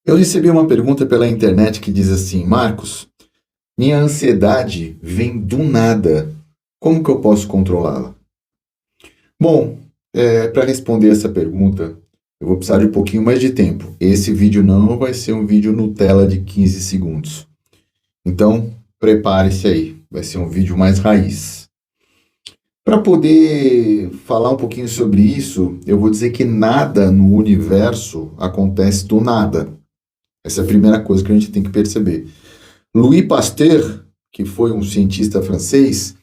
Eu recebi uma pergunta pela internet que diz assim: Marcos, minha ansiedade vem do nada. Como que eu posso controlá-la? Bom, para responder essa pergunta, eu vou precisar de um pouquinho mais de tempo. Esse vídeo não vai ser um vídeo Nutella de 15 segundos. Então, prepare-se aí. Vai ser um vídeo mais raiz. Para poder falar um pouquinho sobre isso, eu vou dizer que nada no universo acontece do nada. Essa é a primeira coisa que a gente tem que perceber. Louis Pasteur, que foi um cientista francês,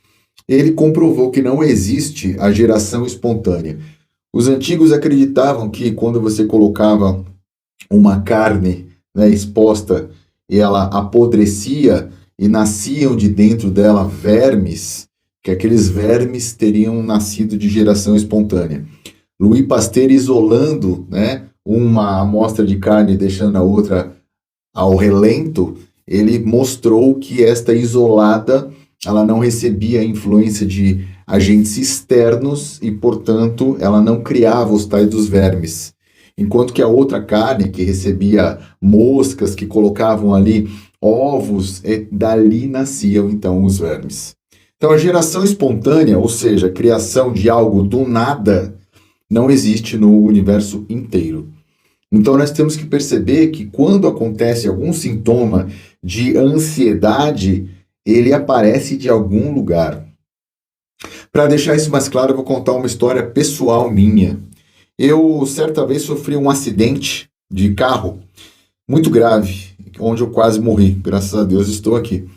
ele comprovou que não existe a geração espontânea. Os antigos acreditavam que quando você colocava uma carne, né, exposta e ela apodrecia e nasciam de dentro dela vermes, que aqueles vermes teriam nascido de geração espontânea. Louis Pasteur isolando, né, uma amostra de carne e deixando a outra ao relento, ele mostrou que esta isolada ela não recebia a influência de agentes externos e, portanto, ela não criava os tais dos vermes. Enquanto que a outra carne, que recebia moscas que colocavam ali ovos, dali nasciam então os vermes. Então a geração espontânea, ou seja, a criação de algo do nada, não existe no universo inteiro. Então nós temos que perceber que quando acontece algum sintoma de ansiedade, ele aparece de algum lugar. Para deixar isso mais claro, eu vou contar uma história pessoal minha. Eu certa vez sofri um acidente de carro muito grave, onde eu quase morri. Graças a Deus estou aqui.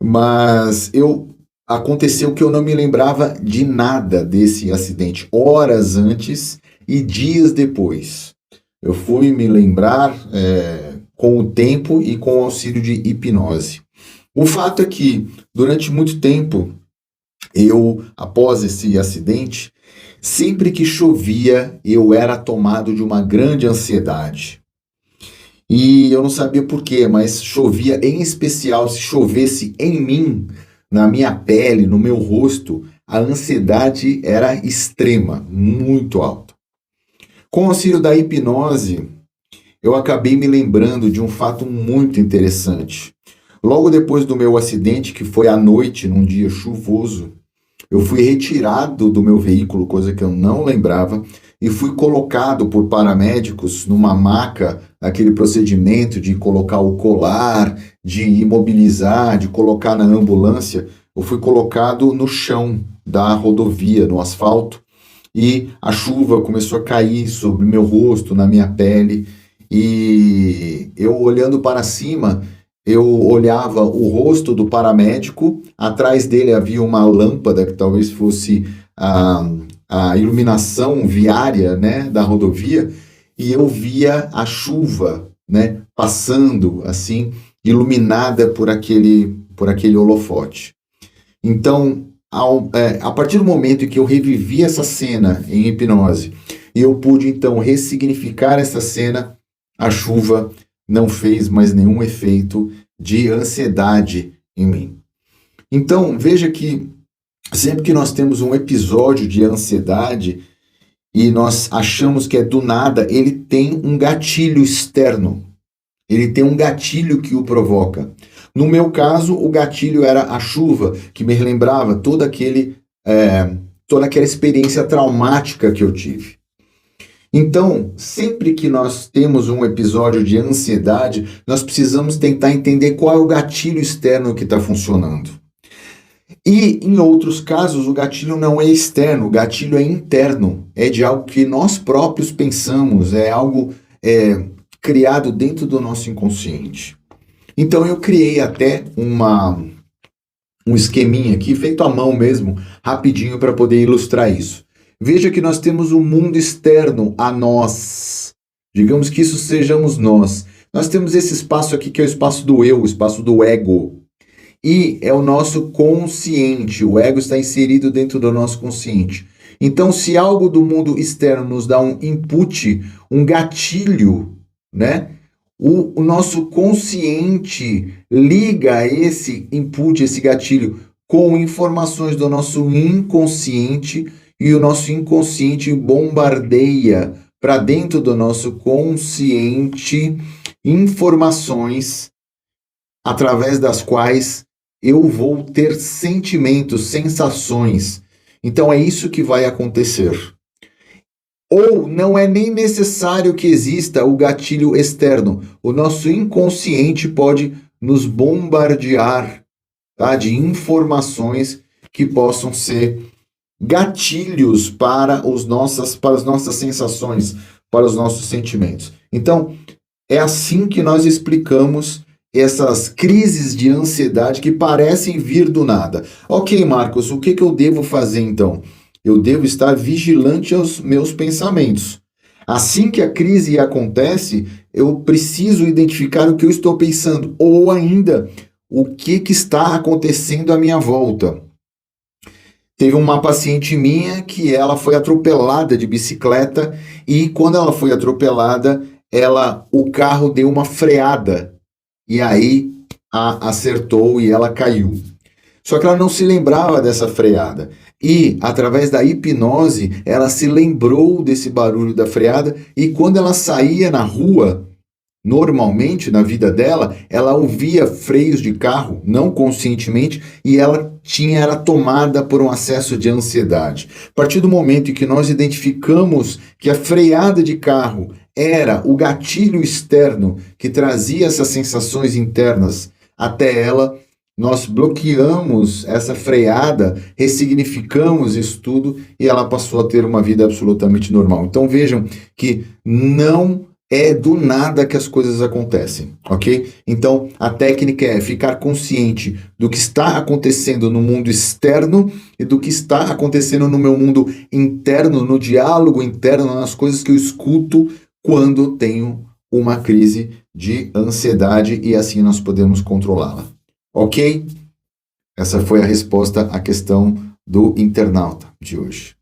Mas aconteceu que eu não me lembrava de nada desse acidente, horas antes e dias depois. Eu fui me lembrar com o tempo e com o auxílio de hipnose. O fato é que, durante muito tempo, após esse acidente, sempre que chovia, eu era tomado de uma grande ansiedade. E eu não sabia por quê, mas chovia em especial, se chovesse em mim, na minha pele, no meu rosto, a ansiedade era extrema, muito alta. Com o auxílio da hipnose, eu acabei me lembrando de um fato muito interessante. Logo depois do meu acidente, que foi à noite, num dia chuvoso, eu fui retirado do meu veículo, coisa que eu não lembrava, e fui colocado por paramédicos numa maca, aquele procedimento de colocar o colar, de imobilizar, de colocar na ambulância. Eu fui colocado no chão da rodovia, no asfalto, e a chuva começou a cair sobre meu rosto, na minha pele, e eu olhando para cima, eu olhava o rosto do paramédico, atrás dele havia uma lâmpada que talvez fosse a iluminação viária, né, da rodovia, e eu via a chuva, né, passando assim, iluminada por aquele holofote. Então, a partir do momento em que eu revivi essa cena em hipnose, e eu pude então ressignificar essa cena, a chuva não fez mais nenhum efeito de ansiedade em mim. Então, veja que sempre que nós temos um episódio de ansiedade e nós achamos que é do nada, ele tem um gatilho externo. Ele tem um gatilho que o provoca. No meu caso, o gatilho era a chuva, que me lembrava toda aquela experiência traumática que eu tive. Então, sempre que nós temos um episódio de ansiedade, nós precisamos tentar entender qual é o gatilho externo que está funcionando. E, em outros casos, o gatilho não é externo, o gatilho é interno. É de algo que nós próprios pensamos, é algo criado dentro do nosso inconsciente. Então, eu criei até um esqueminha aqui, feito à mão mesmo, rapidinho, para poder ilustrar isso. Veja que nós temos um mundo externo a nós. Digamos que isso sejamos nós. Nós temos esse espaço aqui que é o espaço do eu, o espaço do ego. E é o nosso consciente. O ego está inserido dentro do nosso consciente. Então, se algo do mundo externo nos dá um input, um gatilho, né? O nosso consciente liga esse input, esse gatilho, com informações do nosso inconsciente, e o nosso inconsciente bombardeia para dentro do nosso consciente informações através das quais eu vou ter sentimentos, sensações. Então é isso que vai acontecer. Ou não é nem necessário que exista o gatilho externo. O nosso inconsciente pode nos bombardear, tá, de informações que possam ser gatilhos para as nossas sensações, para os nossos sentimentos. Então, é assim que nós explicamos essas crises de ansiedade que parecem vir do nada. Ok, Marcos, o que eu devo fazer então? Eu devo estar vigilante aos meus pensamentos. Assim que a crise acontece, eu preciso identificar o que eu estou pensando, ou ainda, o que está acontecendo à minha volta. Teve uma paciente minha que ela foi atropelada de bicicleta e quando ela foi atropelada, o carro deu uma freada e aí a acertou e ela caiu. Só que ela não se lembrava dessa freada. E, através da hipnose, ela se lembrou desse barulho da freada e quando ela saía na rua, normalmente na vida dela, ela ouvia freios de carro, não conscientemente, e ela era tomada por um acesso de ansiedade. A partir do momento em que nós identificamos que a freada de carro era o gatilho externo que trazia essas sensações internas até ela, nós bloqueamos essa freada, ressignificamos isso tudo e ela passou a ter uma vida absolutamente normal. Então vejam que não é do nada que as coisas acontecem, ok? Então a técnica é ficar consciente do que está acontecendo no mundo externo e do que está acontecendo no meu mundo interno, no diálogo interno, nas coisas que eu escuto quando tenho uma crise de ansiedade e assim nós podemos controlá-la. Ok? Essa foi a resposta à questão do internauta de hoje.